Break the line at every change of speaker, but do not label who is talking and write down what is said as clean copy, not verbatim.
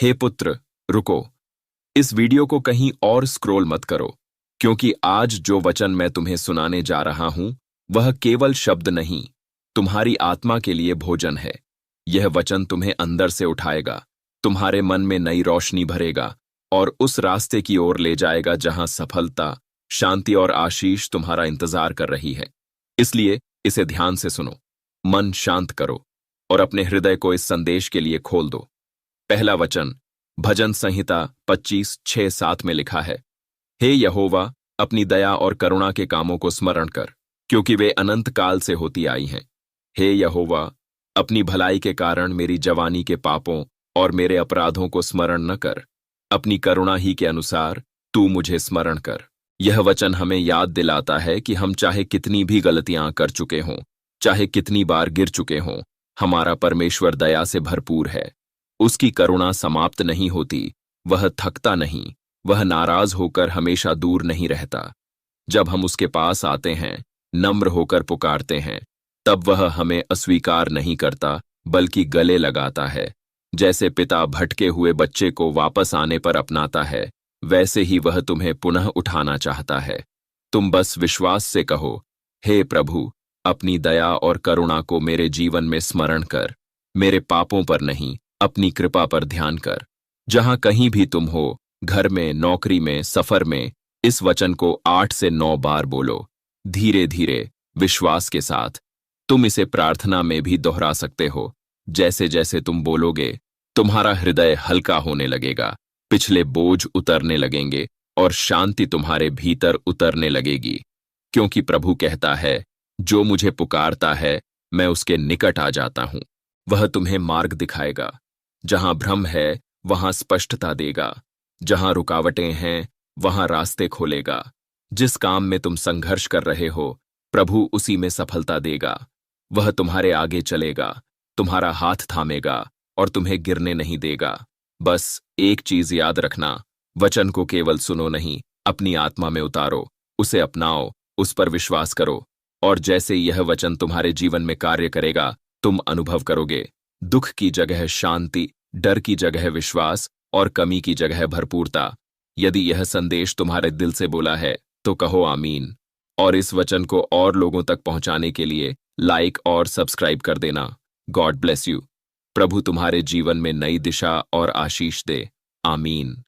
हे पुत्र, रुको। इस वीडियो को कहीं और स्क्रॉल मत करो, क्योंकि आज जो वचन मैं तुम्हें सुनाने जा रहा हूं, वह केवल शब्द नहीं, तुम्हारी आत्मा के लिए भोजन है। यह वचन तुम्हें अंदर से उठाएगा, तुम्हारे मन में नई रोशनी भरेगा और उस रास्ते की ओर ले जाएगा जहां सफलता, शांति और आशीष तुम्हारा इंतजार कर रही है। इसलिए इसे ध्यान से सुनो, मन शांत करो और अपने हृदय को इस संदेश के लिए खोल दो। पहला वचन भजन संहिता 25:6-7 में लिखा है, हे यहोवा, अपनी दया और करुणा के कामों को स्मरण कर, क्योंकि वे अनंत काल से होती आई हैं। हे यहोवा, अपनी भलाई के कारण मेरी जवानी के पापों और मेरे अपराधों को स्मरण न कर, अपनी करुणा ही के अनुसार तू मुझे स्मरण कर। यह वचन हमें याद दिलाता है कि हम चाहे कितनी भी गलतियां कर चुके हों, चाहे कितनी बार गिर चुके हों, हमारा परमेश्वर दया से भरपूर है। उसकी करुणा समाप्त नहीं होती, वह थकता नहीं, वह नाराज होकर हमेशा दूर नहीं रहता। जब हम उसके पास आते हैं, नम्र होकर पुकारते हैं, तब वह हमें अस्वीकार नहीं करता, बल्कि गले लगाता है। जैसे पिता भटके हुए बच्चे को वापस आने पर अपनाता है, वैसे ही वह तुम्हें पुनः उठाना चाहता है। तुम बस विश्वास से कहो, हे प्रभु, अपनी दया और करुणा को मेरे जीवन में स्मरण कर, मेरे पापों पर नहीं, अपनी कृपा पर ध्यान कर। जहां कहीं भी तुम हो, घर में, नौकरी में, सफर में, इस वचन को 8 से 9 बार बोलो, धीरे धीरे, विश्वास के साथ। तुम इसे प्रार्थना में भी दोहरा सकते हो। जैसे जैसे तुम बोलोगे, तुम्हारा हृदय हल्का होने लगेगा, पिछले बोझ उतरने लगेंगे और शांति तुम्हारे भीतर उतरने लगेगी। क्योंकि प्रभु कहता है, जो मुझे पुकारता है, मैं उसके निकट आ जाता हूं। वह तुम्हें मार्ग दिखाएगा। जहां भ्रम है, वहां स्पष्टता देगा। जहां रुकावटें हैं, वहां रास्ते खोलेगा। जिस काम में तुम संघर्ष कर रहे हो, प्रभु उसी में सफलता देगा। वह तुम्हारे आगे चलेगा, तुम्हारा हाथ थामेगा और तुम्हें गिरने नहीं देगा। बस एक चीज याद रखना, वचन को केवल सुनो नहीं, अपनी आत्मा में उतारो, उसे अपनाओ, उस पर विश्वास करो। और जैसे यह वचन तुम्हारे जीवन में कार्य करेगा, तुम अनुभव करोगे दुख की जगह शांति, डर की जगह विश्वास और कमी की जगह भरपूरता। यदि यह संदेश तुम्हारे दिल से बोला है, तो कहो आमीन। और इस वचन को और लोगों तक पहुंचाने के लिए लाइक और सब्सक्राइब कर देना। God bless you. प्रभु तुम्हारे जीवन में नई दिशा और आशीष दे। आमीन।